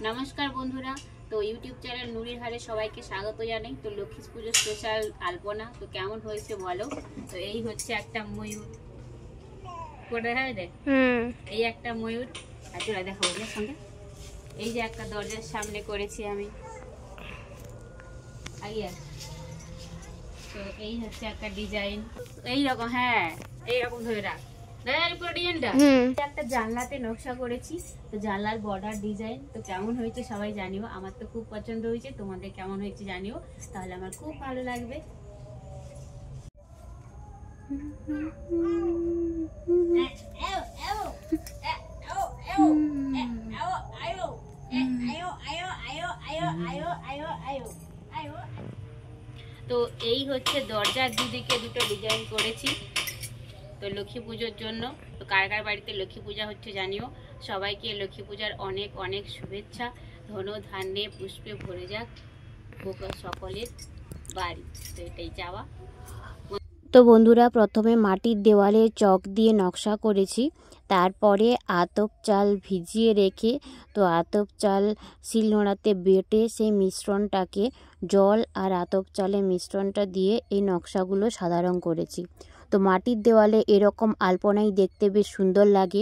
নমস্কার বন্ধুরা, তো ইউটিউব চ্যানেল নুরির হারে সবাইকে স্বাগত জানাই। তো লক্ষ্মী পুজো স্পেশাল আলপনা তো কেমন হয়েছে বলো। তো এই হচ্ছে একটা ময়ূর করে হয় রে, এই একটা ময়ূর। আর তোরা দেখো ওদের সঙ্গে এই যে একটা দরজার সামনে করেছি আমি আগে। তো এই হচ্ছে একটা ডিজাইন, এইরকম হ্যাঁ এইরকম ধরে রাখ পুরো ডিজাইনটা। একটা জানলাতে নকশা করেছি, তো জানলার বর্ডার ডিজাইন। তো কেমন হয়েছে সবাই জানিও, আমার তো খুব পছন্দ হয়েছে, তোমাদের কেমন হয়েছে জানিও, তাহলে আমার খুব ভালো লাগবে। তো এই হচ্ছে দরজার দুদিকে দুটো ডিজাইন করেছি তো লক্ষ্মী পুজোর জন্য। তো কার কার বাড়িতে লক্ষ্মী পূজা হচ্ছে জানিও। সবাইকে লক্ষ্মী পূজার অনেক অনেক শুভেচ্ছা। ধন ধান্যে পুষ্পে ভরে যাক সকলের বাড়ি, তো এটাই চাওয়া। তো বন্ধুরা, প্রথমে মাটির দেওয়ালে চক দিয়ে নকশা করেছি, তারপরে আতপ চাল ভিজিয়ে রেখে তো আতপ চাল শিলনোড়াতে বেটে সেই মিশ্রণটাকে জল আর আতপ চালের মিশ্রণটা দিয়ে এই নকশাগুলো সাদা রং করেছি। তো মাটির দেওয়ালে এরকম আলপনাই দেখতে বেশ সুন্দর লাগে,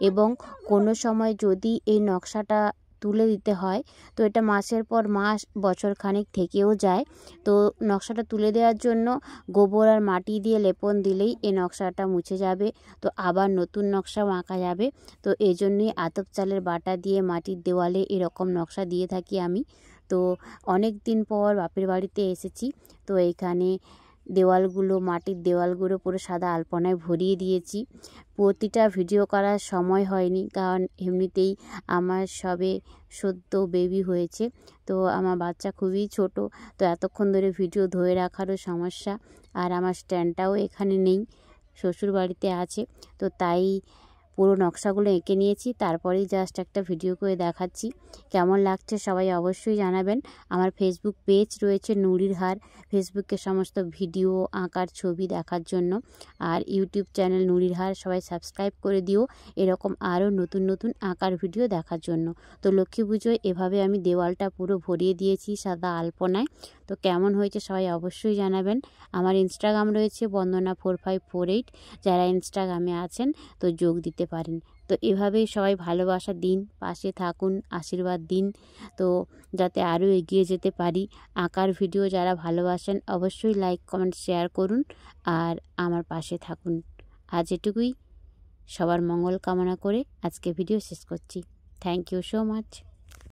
এবং কোনো সময় যদি এই নকশাটা তুলে দিতে হয় তো এটা মাসের পর মাস বছর খানেক থেকেও যায়। তো নকশাটা তুলে দেওয়ার জন্য গোবর আর মাটি দিয়ে লেপন দিলেই এই নকশাটা মুছে যাবে, তো আবার নতুন নকশাও আঁকা যাবে। তো এই জন্যই আতপ চালের বাটা দিয়ে মাটির দেওয়ালে এরকম নকশা দিয়ে থাকি আমি। তো অনেক দিন পর বাপের বাড়িতে এসেছি, তো এইখানে দেওয়ালগুলো মাটির দেওয়ালগুলো পুরো সাদা আলপনায় ভরিয়ে দিয়েছি। প্রতিটা ভিডিও করার সময় হয়নি, কারণ এমনিতেই আমার সবে সদ্য বেবি হয়েছে, তো আমার বাচ্চা খুবই ছোট, তো এতক্ষণ ধরে ভিডিও ধরে রাখারও সমস্যা। আর আমার স্ট্যান্ডটাও এখানে নেই, শ্বশুর বাড়িতে আছে, তো তাই পুরো নকশাগুলো এঁকে নিয়েছি, তারপরেই জাস্ট একটা ভিডিও করে দেখাচ্ছি। কেমন লাগছে সবাই অবশ্যই জানাবেন। আমার ফেসবুক পেজ রয়েছে নুরির হার, ফেসবুকে সমস্ত ভিডিও আঁকার ছবি দেখার জন্য। আর ইউটিউব চ্যানেল নুরির হার সবাই সাবস্ক্রাইব করে দিও এরকম আরও নতুন নতুন আঁকার ভিডিও দেখার জন্য। তো লক্ষ্মী পুজোয় এভাবে আমি দেওয়ালটা পুরো ভরিয়ে দিয়েছি সাদা আলপনায়। তো কেমন হয়েছে সবাই অবশ্যই জানাবেন। আমার ইনস্টাগ্রাম রয়েছে বন্দনা4548, যারা ইনস্টাগ্রামে আছেন তো যোগ দিতে পারেন। তো এভাবেই সবাই ভালোবাসা দিন, পাশে থাকুন, আশীর্বাদ দিন, তো যাতে আরও এগিয়ে যেতে পারি। আঁকার ভিডিও যারা ভালোবাসেন অবশ্যই লাইক কমেন্ট শেয়ার করুন আর আমার পাশে থাকুন। আজ এটুকুই, সবার মঙ্গল কামনা করে আজকে ভিডিও শেষ করছি। Thank you so much.